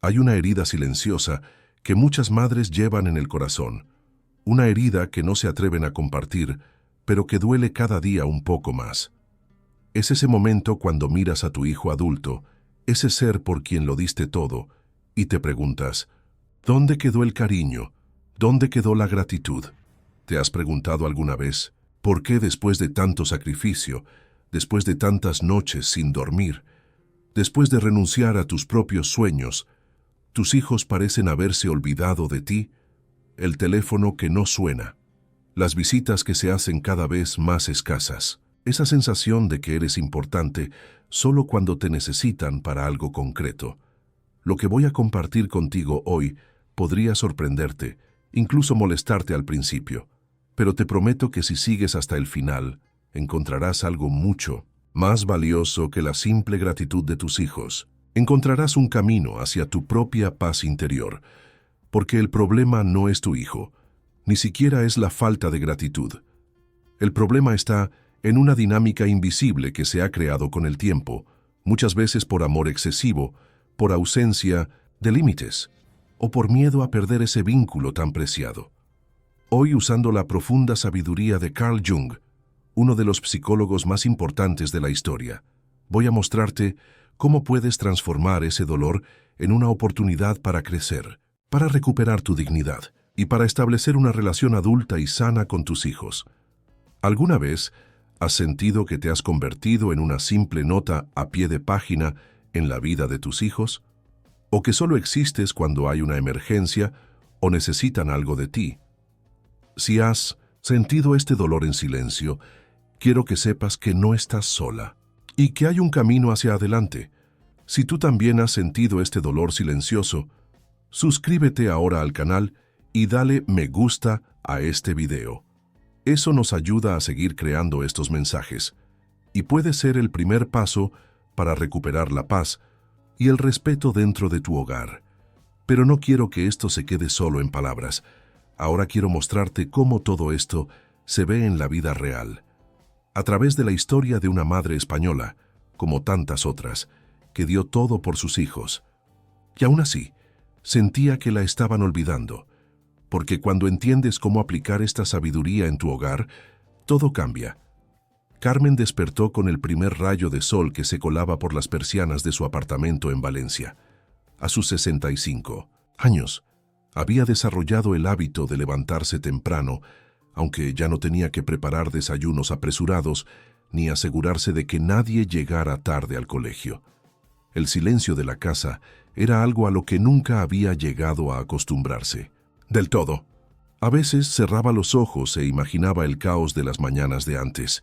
Hay una herida silenciosa que muchas madres llevan en el corazón, una herida que no se atreven a compartir, pero que duele cada día un poco más. Es ese momento cuando miras a tu hijo adulto, ese ser por quien lo diste todo, y te preguntas, ¿dónde quedó el cariño? ¿Dónde quedó la gratitud? ¿Te has preguntado alguna vez por qué después de tanto sacrificio, después de tantas noches sin dormir, después de renunciar a tus propios sueños, tus hijos parecen haberse olvidado de ti? El teléfono que no suena, las visitas que se hacen cada vez más escasas, esa sensación de que eres importante solo cuando te necesitan para algo concreto. Lo que voy a compartir contigo hoy podría sorprenderte, incluso molestarte al principio, pero te prometo que si sigues hasta el final, encontrarás algo mucho más valioso que la simple gratitud de tus hijos. Encontrarás un camino hacia tu propia paz interior, porque el problema no es tu hijo, ni siquiera es la falta de gratitud. El problema está en una dinámica invisible que se ha creado con el tiempo, muchas veces por amor excesivo, por ausencia de límites, o por miedo a perder ese vínculo tan preciado. Hoy, usando la profunda sabiduría de Carl Jung, uno de los psicólogos más importantes de la historia, voy a mostrarte cómo puedes transformar ese dolor en una oportunidad para crecer, para recuperar tu dignidad y para establecer una relación adulta y sana con tus hijos. ¿Alguna vez has sentido que te has convertido en una simple nota a pie de página en la vida de tus hijos? ¿O que solo existes cuando hay una emergencia o necesitan algo de ti? Si has sentido este dolor en silencio, quiero que sepas que no estás sola y que hay un camino hacia adelante. Si tú también has sentido este dolor silencioso, suscríbete ahora al canal y dale me gusta a este video. Eso nos ayuda a seguir creando estos mensajes y puede ser el primer paso para recuperar la paz y el respeto dentro de tu hogar. Pero no quiero que esto se quede solo en palabras. Ahora quiero mostrarte cómo todo esto se ve en la vida real, a través de la historia de una madre española, como tantas otras, que dio todo por sus hijos. Y aún así, sentía que la estaban olvidando, porque cuando entiendes cómo aplicar esta sabiduría en tu hogar, todo cambia. Carmen despertó con el primer rayo de sol que se colaba por las persianas de su apartamento en Valencia. A sus 65 años, había desarrollado el hábito de levantarse temprano, aunque ya no tenía que preparar desayunos apresurados ni asegurarse de que nadie llegara tarde al colegio. El silencio de la casa era algo a lo que nunca había llegado a acostumbrarse. Del todo. A veces cerraba los ojos e imaginaba el caos de las mañanas de antes.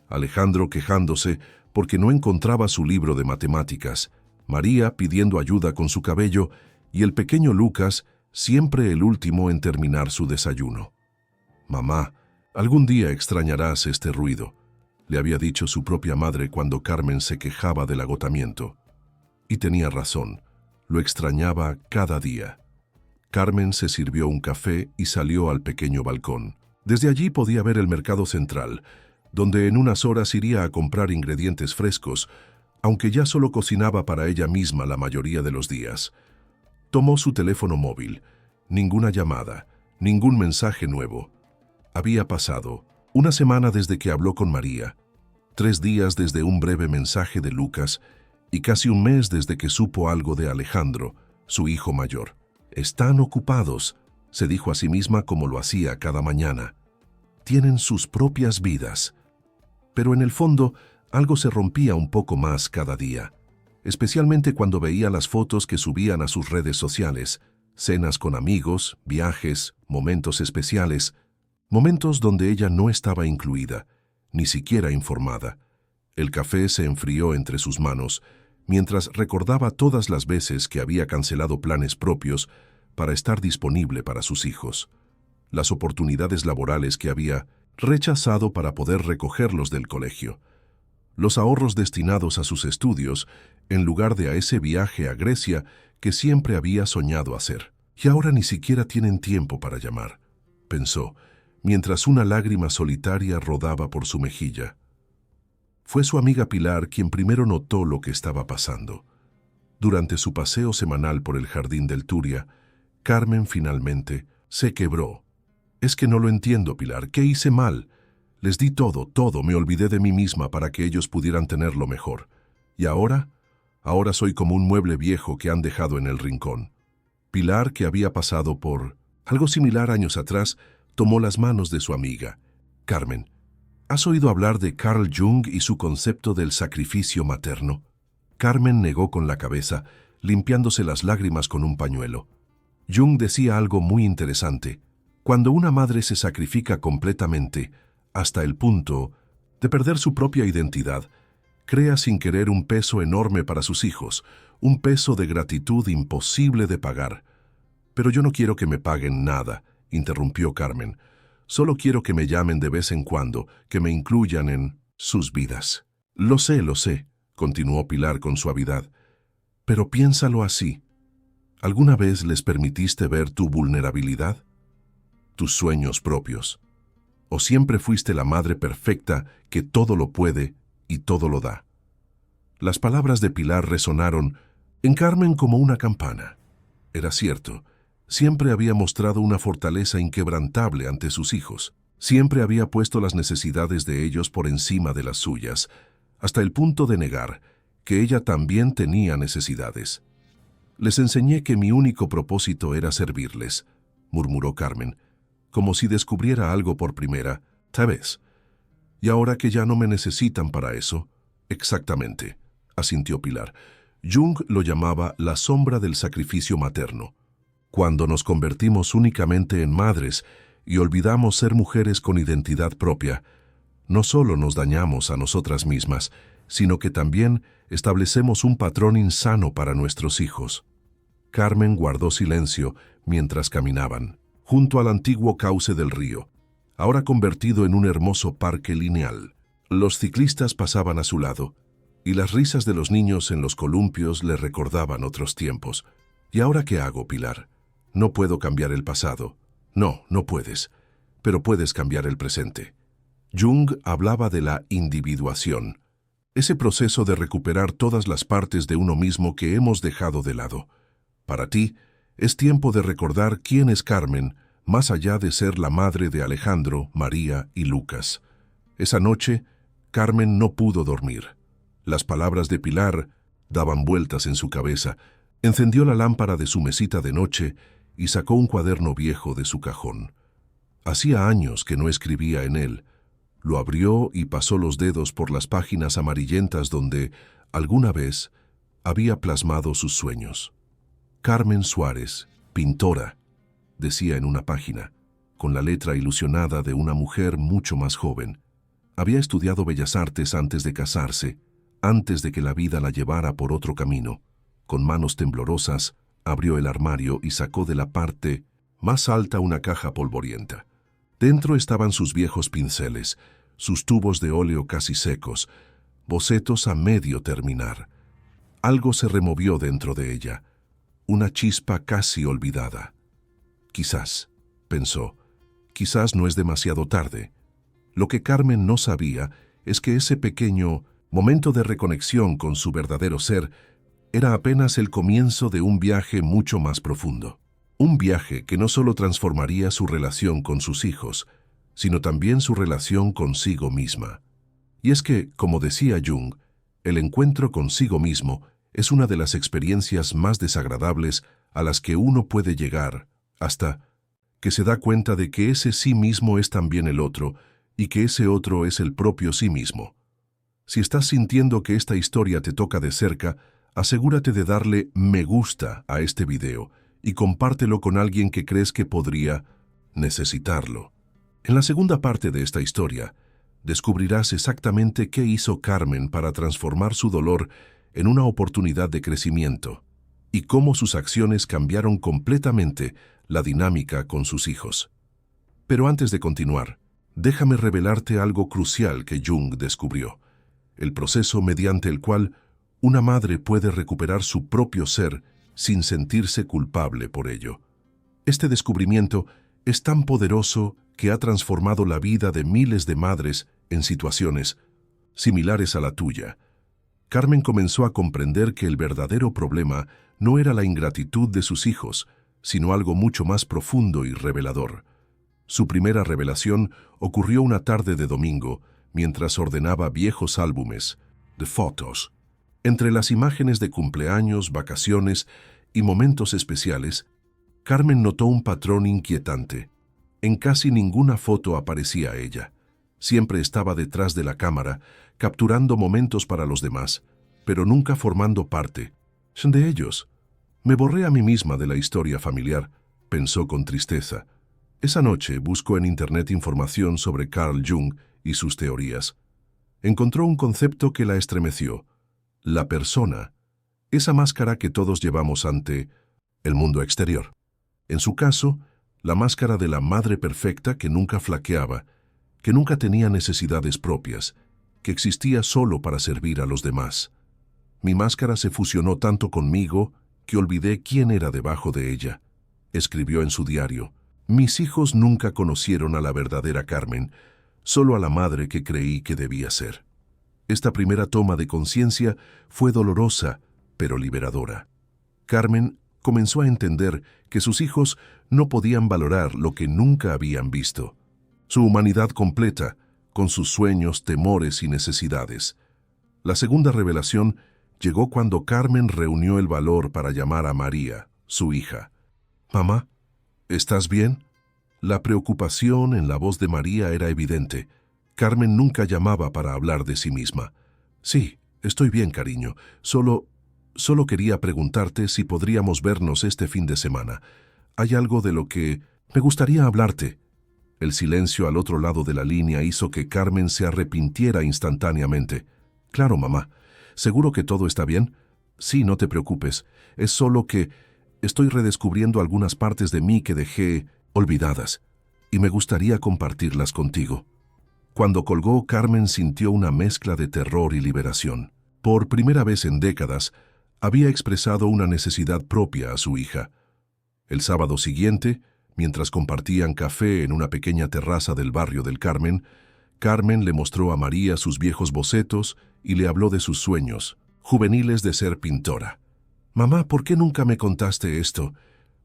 Alejandro quejándose porque no encontraba su libro de matemáticas, María pidiendo ayuda con su cabello y el pequeño Lucas siempre el último en terminar su desayuno. «Mamá, algún día extrañarás este ruido», le había dicho su propia madre cuando Carmen se quejaba del agotamiento. Y tenía razón, lo extrañaba cada día. Carmen se sirvió un café y salió al pequeño balcón. Desde allí podía ver el mercado central, donde en unas horas iría a comprar ingredientes frescos, aunque ya solo cocinaba para ella misma la mayoría de los días. Tomó su teléfono móvil. Ninguna llamada, ningún mensaje nuevo. Había pasado una semana desde que habló con María, 3 días desde un breve mensaje de Lucas y casi un mes desde que supo algo de Alejandro, su hijo mayor. «Están ocupados», se dijo a sí misma como lo hacía cada mañana. «Tienen sus propias vidas». Pero en el fondo, algo se rompía un poco más cada día, especialmente cuando veía las fotos que subían a sus redes sociales, cenas con amigos, viajes, momentos especiales, momentos donde ella no estaba incluida, ni siquiera informada. El café se enfrió entre sus manos, mientras recordaba todas las veces que había cancelado planes propios para estar disponible para sus hijos, las oportunidades laborales que había rechazado para poder recogerlos del colegio, los ahorros destinados a sus estudios en lugar de a ese viaje a Grecia que siempre había soñado hacer. Y ahora ni siquiera tienen tiempo para llamar, pensó, mientras una lágrima solitaria rodaba por su mejilla. Fue su amiga Pilar quien primero notó lo que estaba pasando. Durante su paseo semanal por el jardín del Turia, Carmen finalmente se quebró. «Es que no lo entiendo, Pilar. ¿Qué hice mal? Les di todo, me olvidé de mí misma para que ellos pudieran tenerlo mejor. ¿Y ahora? Ahora soy como un mueble viejo que han dejado en el rincón». Pilar, que había pasado por algo similar años atrás, tomó las manos de su amiga. «Carmen, ¿has oído hablar de Carl Jung y su concepto del sacrificio materno?» Carmen negó con la cabeza, limpiándose las lágrimas con un pañuelo. Jung decía algo muy interesante. Cuando una madre se sacrifica completamente, hasta el punto de perder su propia identidad, crea sin querer un peso enorme para sus hijos, un peso de gratitud imposible de pagar. «Pero yo no quiero que me paguen nada», interrumpió Carmen. «Solo quiero que me llamen de vez en cuando, que me incluyan en sus vidas». Lo sé», continuó Pilar con suavidad. «Pero piénsalo así. ¿Alguna vez les permitiste ver tu vulnerabilidad? ¿Tus sueños propios? ¿O siempre fuiste la madre perfecta que todo lo puede y todo lo da?» Las palabras de Pilar resonaron en Carmen como una campana. Era cierto. Siempre había mostrado una fortaleza inquebrantable ante sus hijos. Siempre había puesto las necesidades de ellos por encima de las suyas, hasta el punto de negar que ella también tenía necesidades. «Les enseñé que mi único propósito era servirles», murmuró Carmen, como si descubriera algo por primera vez. «Y ahora que ya no me necesitan para eso». «Exactamente», asintió Pilar. Jung lo llamaba la sombra del sacrificio materno. Cuando nos convertimos únicamente en madres y olvidamos ser mujeres con identidad propia, no solo nos dañamos a nosotras mismas, sino que también establecemos un patrón insano para nuestros hijos. Carmen guardó silencio mientras caminaban, junto al antiguo cauce del río, ahora convertido en un hermoso parque lineal. Los ciclistas pasaban a su lado, y las risas de los niños en los columpios le recordaban otros tiempos. «¿Y ahora qué hago, Pilar? No puedo cambiar el pasado». «No, no puedes, pero puedes cambiar el presente». Jung hablaba de la individuación, ese proceso de recuperar todas las partes de uno mismo que hemos dejado de lado. Para ti, es tiempo de recordar quién es Carmen, más allá de ser la madre de Alejandro, María y Lucas. Esa noche, Carmen no pudo dormir. Las palabras de Pilar daban vueltas en su cabeza. Encendió la lámpara de su mesita de noche y sacó un cuaderno viejo de su cajón. Hacía años que no escribía en él. Lo abrió y pasó los dedos por las páginas amarillentas donde, alguna vez, había plasmado sus sueños. «Carmen Suárez, pintora», decía en una página, con la letra ilusionada de una mujer mucho más joven. Había estudiado Bellas Artes antes de casarse, antes de que la vida la llevara por otro camino. Con manos temblorosas, abrió el armario y sacó de la parte más alta una caja polvorienta. Dentro estaban sus viejos pinceles, sus tubos de óleo casi secos, bocetos a medio terminar. Algo se removió dentro de ella, una chispa casi olvidada. «Quizás», pensó, «quizás no es demasiado tarde». Lo que Carmen no sabía es que ese pequeño momento de reconexión con su verdadero ser era apenas el comienzo de un viaje mucho más profundo. Un viaje que no solo transformaría su relación con sus hijos, sino también su relación consigo misma. Y es que, como decía Jung, el encuentro consigo mismo es una de las experiencias más desagradables a las que uno puede llegar, hasta que se da cuenta de que ese sí mismo es también el otro y que ese otro es el propio sí mismo. Si estás sintiendo que esta historia te toca de cerca, asegúrate de darle me gusta a este video y compártelo con alguien que crees que podría necesitarlo. En la segunda parte de esta historia, descubrirás exactamente qué hizo Carmen para transformar su dolor en una oportunidad de crecimiento y cómo sus acciones cambiaron completamente la dinámica con sus hijos. Pero antes de continuar, déjame revelarte algo crucial que Jung descubrió: el proceso mediante el cual una madre puede recuperar su propio ser sin sentirse culpable por ello. Este descubrimiento es tan poderoso que ha transformado la vida de miles de madres en situaciones similares a la tuya. Carmen comenzó a comprender que el verdadero problema no era la ingratitud de sus hijos, sino algo mucho más profundo y revelador. Su primera revelación ocurrió una tarde de domingo, mientras ordenaba viejos álbumes de fotos. Entre las imágenes de cumpleaños, vacaciones y momentos especiales, Carmen notó un patrón inquietante. En casi ninguna foto aparecía ella. Siempre estaba detrás de la cámara, capturando momentos para los demás, pero nunca formando parte de ellos. Me borré a mí misma de la historia familiar, pensó con tristeza. Esa noche buscó en Internet información sobre Carl Jung y sus teorías. Encontró un concepto que la estremeció: la persona, esa máscara que todos llevamos ante el mundo exterior. En su caso, la máscara de la madre perfecta que nunca flaqueaba, que nunca tenía necesidades propias, que existía solo para servir a los demás. Mi máscara se fusionó tanto conmigo que olvidé quién era debajo de ella, escribió en su diario. Mis hijos nunca conocieron a la verdadera Carmen, solo a la madre que creí que debía ser. Esta primera toma de conciencia fue dolorosa, pero liberadora. Carmen comenzó a entender que sus hijos no podían valorar lo que nunca habían visto. Su humanidad completa, con sus sueños, temores y necesidades. La segunda revelación llegó cuando Carmen reunió el valor para llamar a María, su hija. «Mamá, ¿estás bien?». La preocupación en la voz de María era evidente. Carmen nunca llamaba para hablar de sí misma. «Sí, estoy bien, cariño. Solo quería preguntarte si podríamos vernos este fin de semana. Hay algo de lo que me gustaría hablarte». El silencio al otro lado de la línea hizo que Carmen se arrepintiera instantáneamente. «Claro, mamá. ¿Seguro que todo está bien?». «Sí, no te preocupes. Es solo que estoy redescubriendo algunas partes de mí que dejé olvidadas, y me gustaría compartirlas contigo». Cuando colgó, Carmen sintió una mezcla de terror y liberación. Por primera vez en décadas, había expresado una necesidad propia a su hija. El sábado siguiente, mientras compartían café en una pequeña terraza del barrio del Carmen, Carmen le mostró a María sus viejos bocetos y le habló de sus sueños juveniles de ser pintora. «Mamá, ¿por qué nunca me contaste esto?».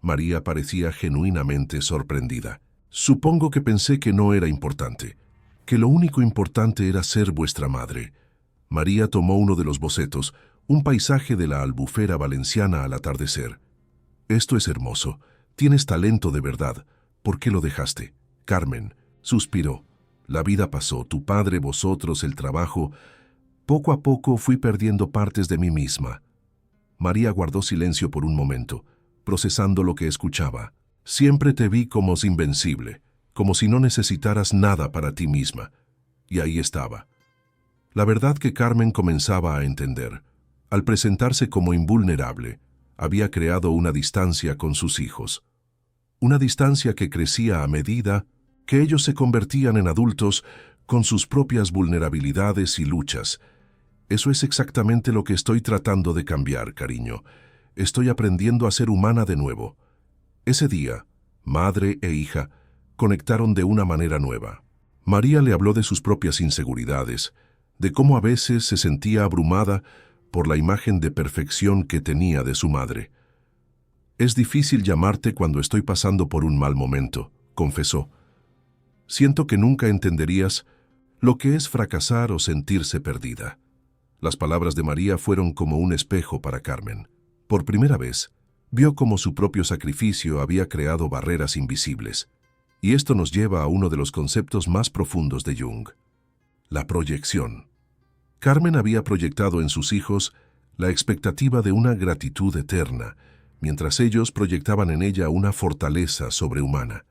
María parecía genuinamente sorprendida. «Supongo que pensé que no era importante, que lo único importante era ser vuestra madre». María tomó uno de los bocetos, un paisaje de la Albufera valenciana al atardecer. «Esto es hermoso. Tienes talento de verdad. ¿Por qué lo dejaste?». Carmen suspiró. «La vida pasó, tu padre, vosotros, el trabajo. Poco a poco fui perdiendo partes de mí misma». María guardó silencio por un momento, procesando lo que escuchaba. «Siempre te vi como invencible, como si no necesitaras nada para ti misma». Y ahí estaba. La verdad que Carmen comenzaba a entender. Al presentarse como invulnerable, había creado una distancia con sus hijos. Una distancia que crecía a medida que ellos se convertían en adultos con sus propias vulnerabilidades y luchas. «Eso es exactamente lo que estoy tratando de cambiar, cariño. Estoy aprendiendo a ser humana de nuevo». Ese día, madre e hija conectaron de una manera nueva. María le habló de sus propias inseguridades, de cómo a veces se sentía abrumada por la imagen de perfección que tenía de su madre. «Es difícil llamarte cuando estoy pasando por un mal momento», confesó. «Siento que nunca entenderías lo que es fracasar o sentirse perdida». Las palabras de María fueron como un espejo para Carmen. Por primera vez, vio cómo su propio sacrificio había creado barreras invisibles. Y esto nos lleva a uno de los conceptos más profundos de Jung: la proyección. Carmen había proyectado en sus hijos la expectativa de una gratitud eterna, mientras ellos proyectaban en ella una fortaleza sobrehumana.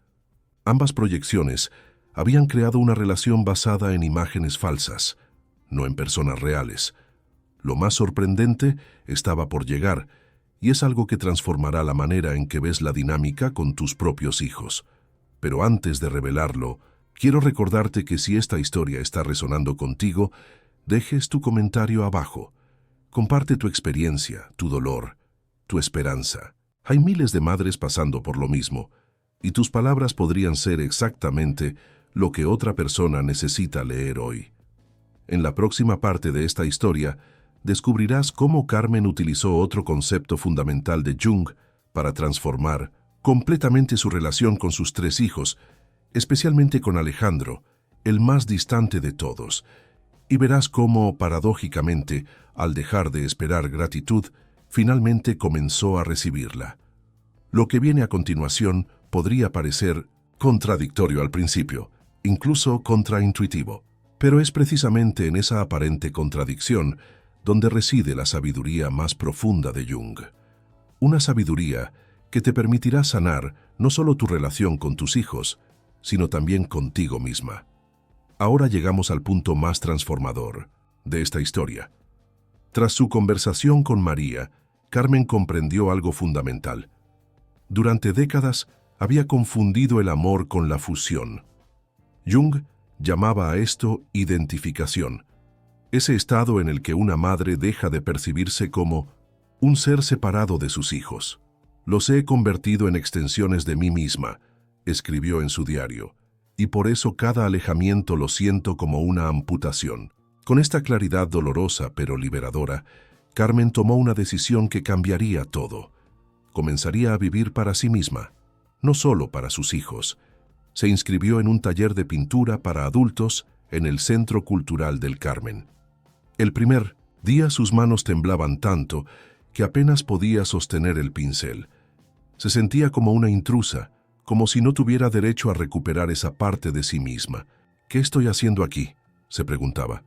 Ambas proyecciones habían creado una relación basada en imágenes falsas, no en personas reales. Lo más sorprendente estaba por llegar, y es algo que transformará la manera en que ves la dinámica con tus propios hijos. Pero antes de revelarlo, quiero recordarte que si esta historia está resonando contigo, dejes tu comentario abajo. Comparte tu experiencia, tu dolor, tu esperanza. Hay miles de madres pasando por lo mismo, y tus palabras podrían ser exactamente lo que otra persona necesita leer hoy. En la próxima parte de esta historia, descubrirás cómo Carmen utilizó otro concepto fundamental de Jung para transformar completamente su relación con sus 3 hijos, especialmente con Alejandro, el más distante de todos, y verás cómo, paradójicamente, al dejar de esperar gratitud, finalmente comenzó a recibirla. Lo que viene a continuación podría parecer contradictorio al principio, incluso contraintuitivo, pero es precisamente en esa aparente contradicción donde reside la sabiduría más profunda de Jung. Una sabiduría que te permitirá sanar no solo tu relación con tus hijos, sino también contigo misma. Ahora llegamos al punto más transformador de esta historia. Tras su conversación con María, Carmen comprendió algo fundamental. Durante décadas había confundido el amor con la fusión. Jung llamaba a esto identificación, ese estado en el que una madre deja de percibirse como un ser separado de sus hijos. Los he convertido en extensiones de mí misma, escribió en su diario, y por eso cada alejamiento lo siento como una amputación. Con esta claridad dolorosa pero liberadora, Carmen tomó una decisión que cambiaría todo. Comenzaría a vivir para sí misma, no solo para sus hijos. Se inscribió en un taller de pintura para adultos en el Centro Cultural del Carmen. El primer día sus manos temblaban tanto que apenas podía sostener el pincel. Se sentía como una intrusa, como si no tuviera derecho a recuperar esa parte de sí misma. ¿Qué estoy haciendo aquí?, se preguntaba.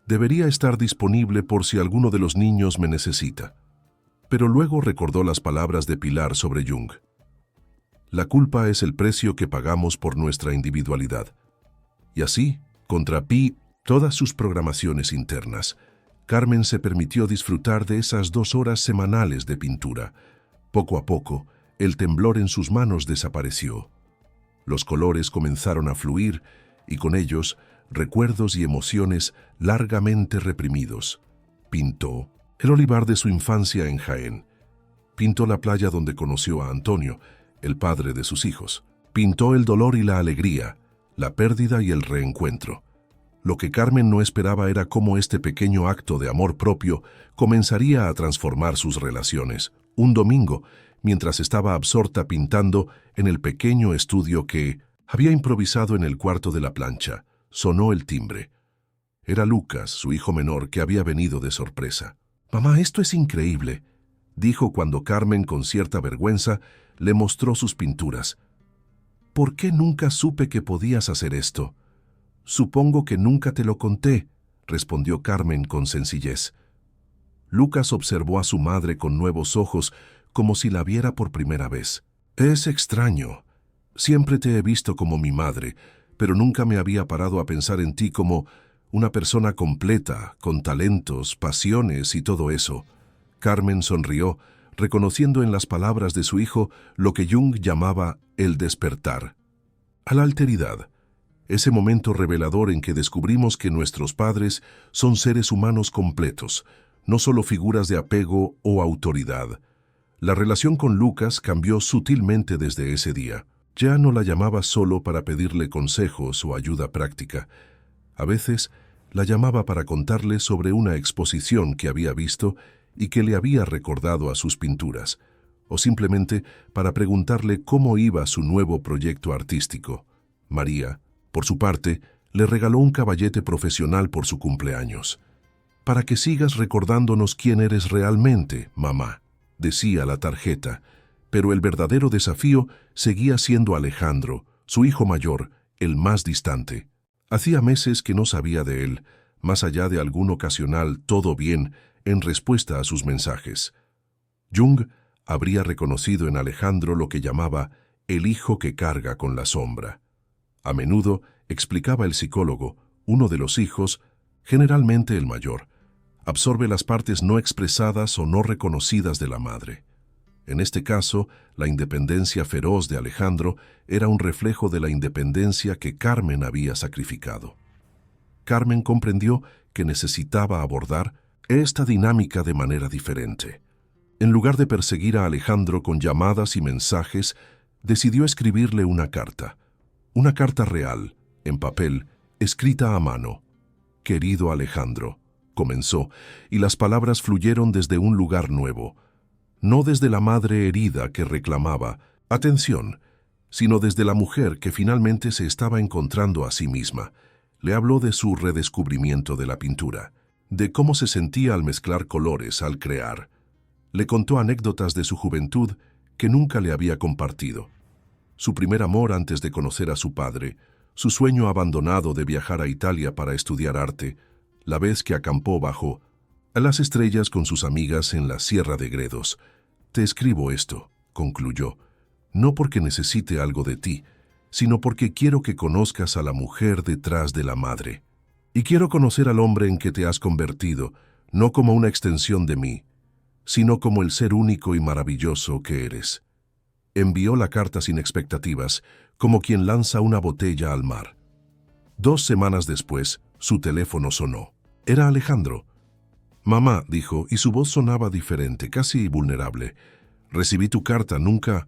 Debería estar disponible por si alguno de los niños me necesita. Pero luego recordó las palabras de Pilar sobre Jung. La culpa es el precio que pagamos por nuestra individualidad. Y así, contra todas sus programaciones internas, Carmen se permitió disfrutar de esas 2 horas semanales de pintura. Poco a poco, el temblor en sus manos desapareció. Los colores comenzaron a fluir y con ellos recuerdos y emociones largamente reprimidos. Pintó el olivar de su infancia en Jaén. Pintó la playa donde conoció a Antonio, el padre de sus hijos. Pintó el dolor y la alegría, la pérdida y el reencuentro. Lo que Carmen no esperaba era cómo este pequeño acto de amor propio comenzaría a transformar sus relaciones. Un domingo, mientras estaba absorta pintando en el pequeño estudio que había improvisado en el cuarto de la plancha, sonó el timbre. Era Lucas, su hijo menor, que había venido de sorpresa. «Mamá, esto es increíble», dijo cuando Carmen, con cierta vergüenza, le mostró sus pinturas. «¿Por qué nunca supe que podías hacer esto?» «Supongo que nunca te lo conté», respondió Carmen con sencillez. Lucas observó a su madre con nuevos ojos, como si la viera por primera vez. «Es extraño. Siempre te he visto como mi madre, pero nunca me había parado a pensar en ti como una persona completa, con talentos, pasiones y todo eso». Carmen sonrió, reconociendo en las palabras de su hijo lo que Jung llamaba el despertar. A la alteridad, ese momento revelador en que descubrimos que nuestros padres son seres humanos completos, no solo figuras de apego o autoridad. La relación con Lucas cambió sutilmente desde ese día. Ya no la llamaba solo para pedirle consejos o ayuda práctica. A veces la llamaba para contarle sobre una exposición que había visto y que le había recordado a sus pinturas, o simplemente para preguntarle cómo iba su nuevo proyecto artístico. María, por su parte, le regaló un caballete profesional por su cumpleaños. «Para que sigas recordándonos quién eres realmente, mamá», decía la tarjeta, pero el verdadero desafío seguía siendo Alejandro, su hijo mayor, el más distante. Hacía meses que no sabía de él, más allá de algún ocasional «todo bien» en respuesta a sus mensajes. Jung habría reconocido en Alejandro lo que llamaba el hijo que carga con la sombra. A menudo, explicaba el psicólogo, uno de los hijos, generalmente el mayor, absorbe las partes no expresadas o no reconocidas de la madre. En este caso, la independencia feroz de Alejandro era un reflejo de la independencia que Carmen había sacrificado. Carmen comprendió que necesitaba abordar esta dinámica de manera diferente. En lugar de perseguir a Alejandro con llamadas y mensajes, decidió escribirle una carta real, en papel, escrita a mano. «Querido Alejandro», comenzó, y las palabras fluyeron desde un lugar nuevo, no desde la madre herida que reclamaba atención, sino desde la mujer que finalmente se estaba encontrando a sí misma. Le habló de su redescubrimiento de la pintura, de cómo se sentía al mezclar colores, al crear. Le contó anécdotas de su juventud que nunca le había compartido. Su primer amor antes de conocer a su padre, su sueño abandonado de viajar a Italia para estudiar arte, la vez que acampó bajo las estrellas con sus amigas en la Sierra de Gredos. Te escribo esto, concluyó, no porque necesite algo de ti, sino porque quiero que conozcas a la mujer detrás de la madre. Y quiero conocer al hombre en que te has convertido, no como una extensión de mí, sino como el ser único y maravilloso que eres. Envió la carta sin expectativas, como quien lanza una botella al mar. 2 semanas después, su teléfono sonó. Era Alejandro. Mamá, dijo, y su voz sonaba diferente, casi vulnerable. Recibí tu carta, nunca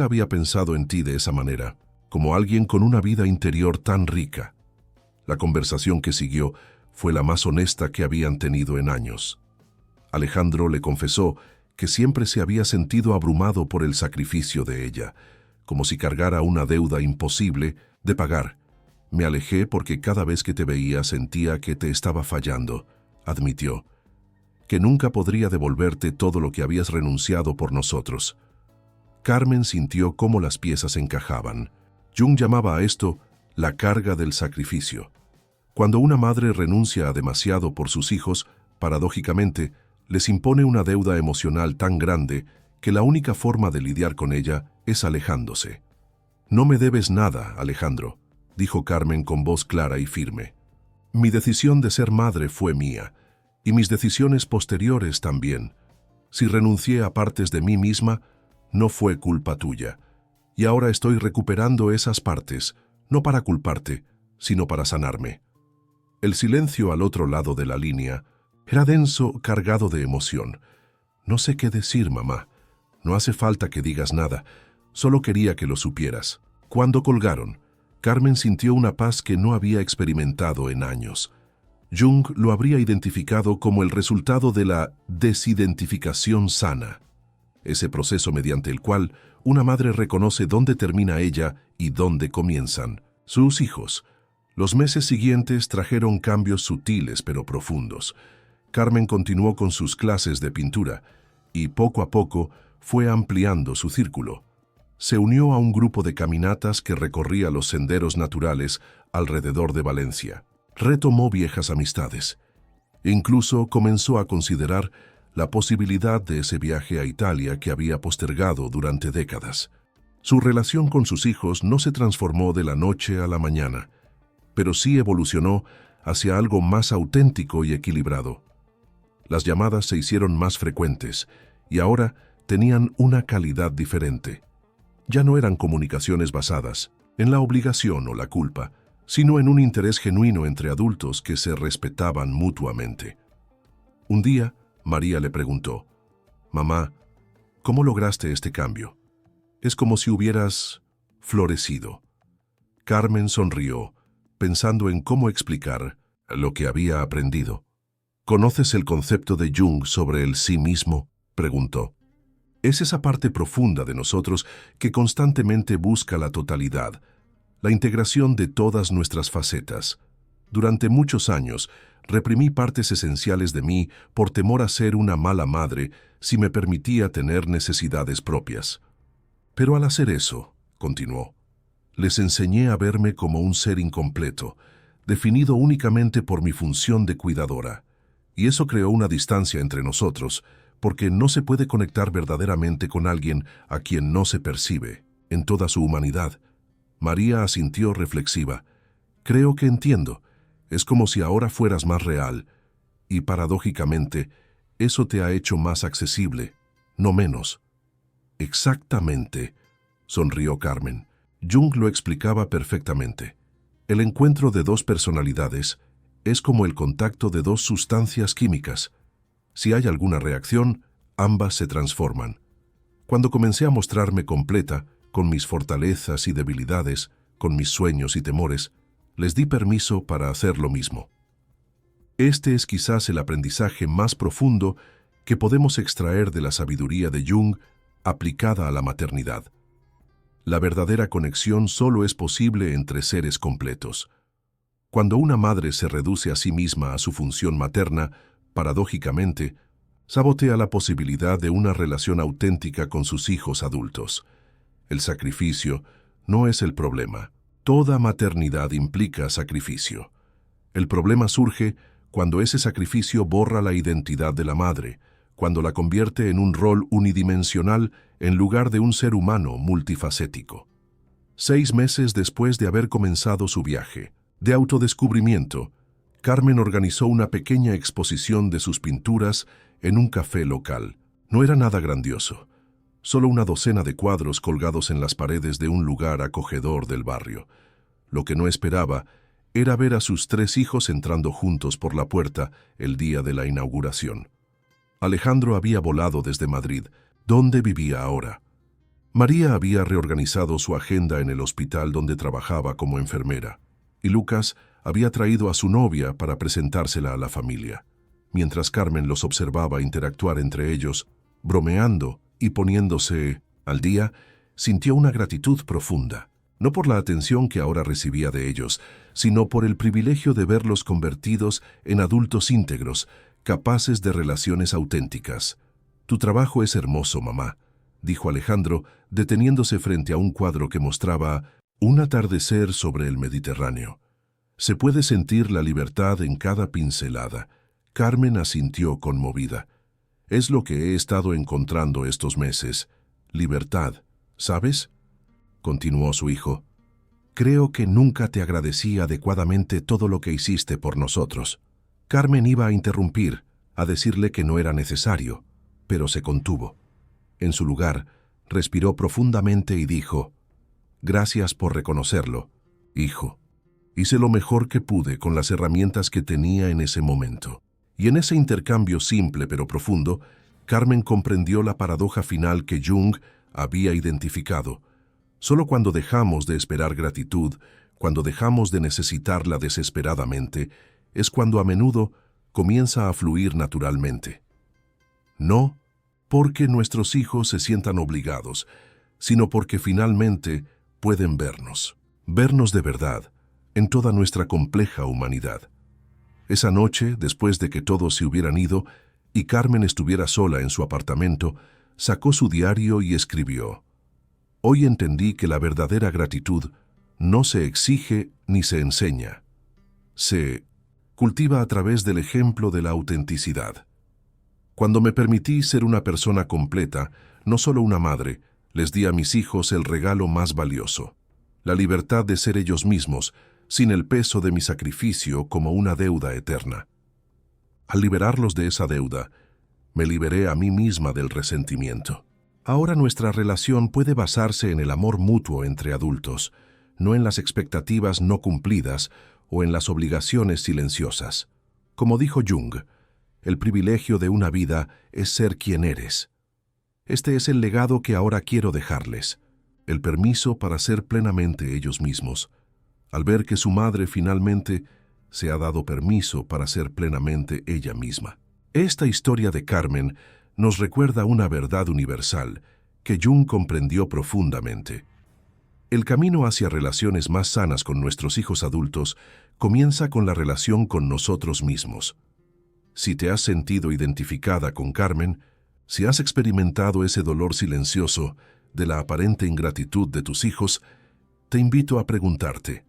había pensado en ti de esa manera, como alguien con una vida interior tan rica. La conversación que siguió fue la más honesta que habían tenido en años. Alejandro le confesó que siempre se había sentido abrumado por el sacrificio de ella, como si cargara una deuda imposible de pagar. Me alejé porque cada vez que te veía sentía que te estaba fallando, admitió, que nunca podría devolverte todo lo que habías renunciado por nosotros. Carmen sintió cómo las piezas encajaban. Jung llamaba a esto la carga del sacrificio. Cuando una madre renuncia a demasiado por sus hijos, paradójicamente, les impone una deuda emocional tan grande que la única forma de lidiar con ella es alejándose. No me debes nada, Alejandro, dijo Carmen con voz clara y firme. Mi decisión de ser madre fue mía, y mis decisiones posteriores también. Si renuncié a partes de mí misma, no fue culpa tuya. Y ahora estoy recuperando esas partes, no para culparte, sino para sanarme. El silencio al otro lado de la línea era denso, cargado de emoción. No sé qué decir, mamá. No hace falta que digas nada. Solo quería que lo supieras. Cuando colgaron, Carmen sintió una paz que no había experimentado en años. Jung lo habría identificado como el resultado de la desidentificación sana, ese proceso mediante el cual una madre reconoce dónde termina ella y dónde comienzan sus hijos. Los meses siguientes trajeron cambios sutiles pero profundos. Carmen continuó con sus clases de pintura y poco a poco fue ampliando su círculo. Se unió a un grupo de caminatas que recorría los senderos naturales alrededor de Valencia. Retomó viejas amistades. Incluso comenzó a considerar la posibilidad de ese viaje a Italia que había postergado durante décadas. Su relación con sus hijos no se transformó de la noche a la mañana, pero sí evolucionó hacia algo más auténtico y equilibrado. Las llamadas se hicieron más frecuentes y ahora tenían una calidad diferente. Ya no eran comunicaciones basadas en la obligación o la culpa, sino en un interés genuino entre adultos que se respetaban mutuamente. Un día, María le preguntó, «Mamá, ¿cómo lograste este cambio? Es como si hubieras florecido». Carmen sonrió, pensando en cómo explicar lo que había aprendido. «¿Conoces el concepto de Jung sobre el sí mismo?», preguntó. Es esa parte profunda de nosotros que constantemente busca la totalidad, la integración de todas nuestras facetas. Durante muchos años, reprimí partes esenciales de mí por temor a ser una mala madre si me permitía tener necesidades propias. Pero al hacer eso, continuó, les enseñé a verme como un ser incompleto, definido únicamente por mi función de cuidadora. Y eso creó una distancia entre nosotros, porque no se puede conectar verdaderamente con alguien a quien no se percibe, en toda su humanidad. María asintió reflexiva. Creo que entiendo. Es como si ahora fueras más real. Y paradójicamente, eso te ha hecho más accesible, no menos. Exactamente, sonrió Carmen. Jung lo explicaba perfectamente. El encuentro de dos personalidades es como el contacto de dos sustancias químicas. Si hay alguna reacción, ambas se transforman. Cuando comencé a mostrarme completa, con mis fortalezas y debilidades, con mis sueños y temores, les di permiso para hacer lo mismo. Este es quizás el aprendizaje más profundo que podemos extraer de la sabiduría de Jung aplicada a la maternidad. La verdadera conexión solo es posible entre seres completos. Cuando una madre se reduce a sí misma a su función materna, paradójicamente, sabotea la posibilidad de una relación auténtica con sus hijos adultos. El sacrificio no es el problema. Toda maternidad implica sacrificio. El problema surge cuando ese sacrificio borra la identidad de la madre, cuando la convierte en un rol unidimensional en lugar de un ser humano multifacético. 6 meses después de haber comenzado su viaje de autodescubrimiento, Carmen organizó una pequeña exposición de sus pinturas en un café local. No era nada grandioso, solo una docena de cuadros colgados en las paredes de un lugar acogedor del barrio. Lo que no esperaba era ver a sus 3 hijos entrando juntos por la puerta el día de la inauguración. Alejandro había volado desde Madrid, donde vivía ahora. María había reorganizado su agenda en el hospital donde trabajaba como enfermera, y Lucas había traído a su novia para presentársela a la familia. Mientras Carmen los observaba interactuar entre ellos, bromeando y poniéndose al día, sintió una gratitud profunda, no por la atención que ahora recibía de ellos, sino por el privilegio de verlos convertidos en adultos íntegros, capaces de relaciones auténticas. «Tu trabajo es hermoso, mamá», dijo Alejandro, deteniéndose frente a un cuadro que mostraba un atardecer sobre el Mediterráneo. Se puede sentir la libertad en cada pincelada. Carmen asintió conmovida. «Es lo que he estado encontrando estos meses. Libertad, ¿sabes?», continuó su hijo. «Creo que nunca te agradecí adecuadamente todo lo que hiciste por nosotros». Carmen iba a interrumpir, a decirle que no era necesario, pero se contuvo. En su lugar, respiró profundamente y dijo: «Gracias por reconocerlo, hijo. Hice lo mejor que pude con las herramientas que tenía en ese momento». Y en ese intercambio simple pero profundo, Carmen comprendió la paradoja final que Jung había identificado. Solo cuando dejamos de esperar gratitud, cuando dejamos de necesitarla desesperadamente, es cuando a menudo comienza a fluir naturalmente. No porque nuestros hijos se sientan obligados, sino porque finalmente pueden vernos de verdad, en toda nuestra compleja humanidad. Esa noche, después de que todos se hubieran ido y Carmen estuviera sola en su apartamento, sacó su diario y escribió: «Hoy entendí que la verdadera gratitud no se exige ni se enseña. Se cultiva a través del ejemplo de la autenticidad. Cuando me permití ser una persona completa, no solo una madre, les di a mis hijos el regalo más valioso, la libertad de ser ellos mismos, sin el peso de mi sacrificio como una deuda eterna. Al liberarlos de esa deuda, me liberé a mí misma del resentimiento. Ahora nuestra relación puede basarse en el amor mutuo entre adultos, no en las expectativas no cumplidas o en las obligaciones silenciosas. Como dijo Jung, el privilegio de una vida es ser quien eres. Este es el legado que ahora quiero dejarles, el permiso para ser plenamente ellos mismos, al ver que su madre finalmente se ha dado permiso para ser plenamente ella misma». Esta historia de Carmen nos recuerda una verdad universal que Jung comprendió profundamente. El camino hacia relaciones más sanas con nuestros hijos adultos comienza con la relación con nosotros mismos. Si te has sentido identificada con Carmen, si has experimentado ese dolor silencioso de la aparente ingratitud de tus hijos, te invito a preguntarte: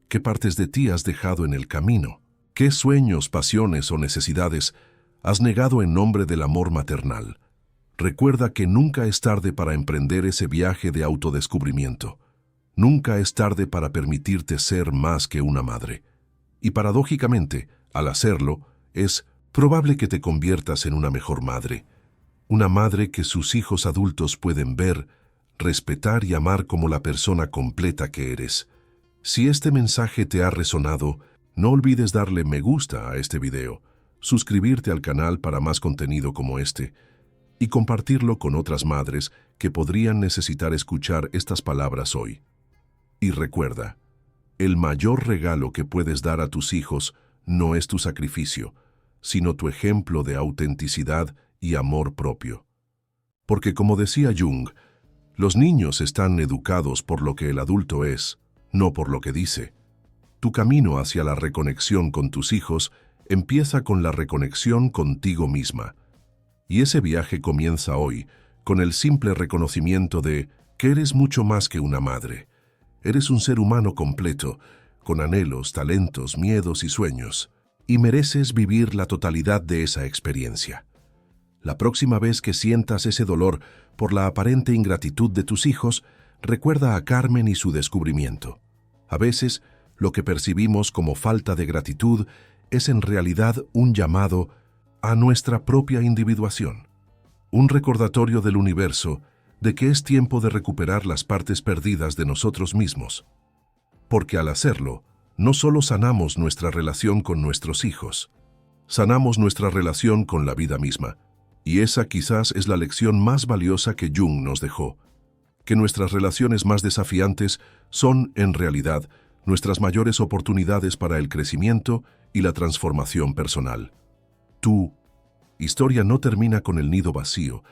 ¿qué partes de ti has dejado en el camino? ¿Qué sueños, pasiones o necesidades has negado en nombre del amor maternal? Recuerda que nunca es tarde para emprender ese viaje de autodescubrimiento. Nunca es tarde para permitirte ser más que una madre. Y paradójicamente, al hacerlo, es probable que te conviertas en una mejor madre. Una madre que sus hijos adultos pueden ver, respetar y amar como la persona completa que eres. Si este mensaje te ha resonado, no olvides darle me gusta a este video, suscribirte al canal para más contenido como este y compartirlo con otras madres que podrían necesitar escuchar estas palabras hoy. Y recuerda, el mayor regalo que puedes dar a tus hijos no es tu sacrificio, sino tu ejemplo de autenticidad y amor propio. Porque como decía Jung, los niños están educados por lo que el adulto es, no por lo que dice. Tu camino hacia la reconexión con tus hijos empieza con la reconexión contigo misma. Y ese viaje comienza hoy, con el simple reconocimiento de que eres mucho más que una madre. Eres un ser humano completo, con anhelos, talentos, miedos y sueños, y mereces vivir la totalidad de esa experiencia. La próxima vez que sientas ese dolor por la aparente ingratitud de tus hijos, recuerda a Carmen y su descubrimiento. A veces, lo que percibimos como falta de gratitud es en realidad un llamado a nuestra propia individuación, un recordatorio del universo de que es tiempo de recuperar las partes perdidas de nosotros mismos. Porque al hacerlo, no solo sanamos nuestra relación con nuestros hijos, sanamos nuestra relación con la vida misma. Y esa quizás es la lección más valiosa que Jung nos dejó, que nuestras relaciones más desafiantes son, en realidad, nuestras mayores oportunidades para el crecimiento y la transformación personal. Tu historia no termina con el nido vacío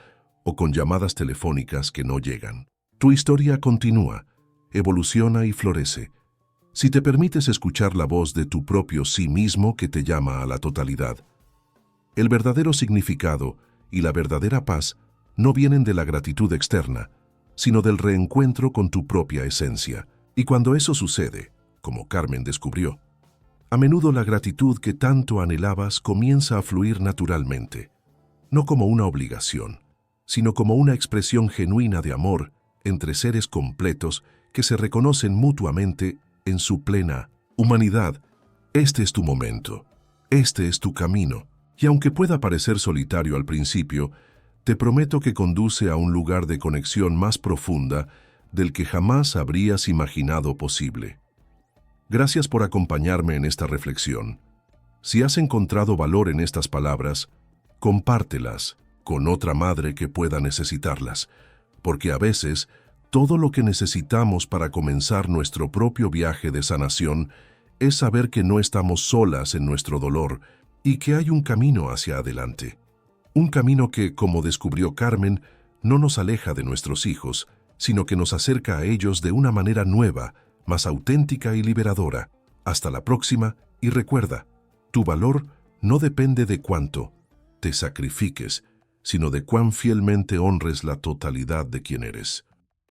o con llamadas telefónicas que no llegan. Tu historia continúa, evoluciona y florece, si te permites escuchar la voz de tu propio sí mismo que te llama a la totalidad. El verdadero significado y la verdadera paz no vienen de la gratitud externa, sino del reencuentro con tu propia esencia. Y cuando eso sucede, como Carmen descubrió, a menudo la gratitud que tanto anhelabas comienza a fluir naturalmente, no como una obligación, sino como una expresión genuina de amor entre seres completos que se reconocen mutuamente en su plena humanidad. Este es tu momento, este es tu camino. Y aunque pueda parecer solitario al principio, te prometo que conduce a un lugar de conexión más profunda del que jamás habrías imaginado posible. Gracias por acompañarme en esta reflexión. Si has encontrado valor en estas palabras, compártelas con otra madre que pueda necesitarlas, porque a veces todo lo que necesitamos para comenzar nuestro propio viaje de sanación es saber que no estamos solas en nuestro dolor, y que hay un camino hacia adelante. Un camino que, como descubrió Carmen, no nos aleja de nuestros hijos, sino que nos acerca a ellos de una manera nueva, más auténtica y liberadora. Hasta la próxima, y recuerda, tu valor no depende de cuánto te sacrifiques, sino de cuán fielmente honres la totalidad de quien eres.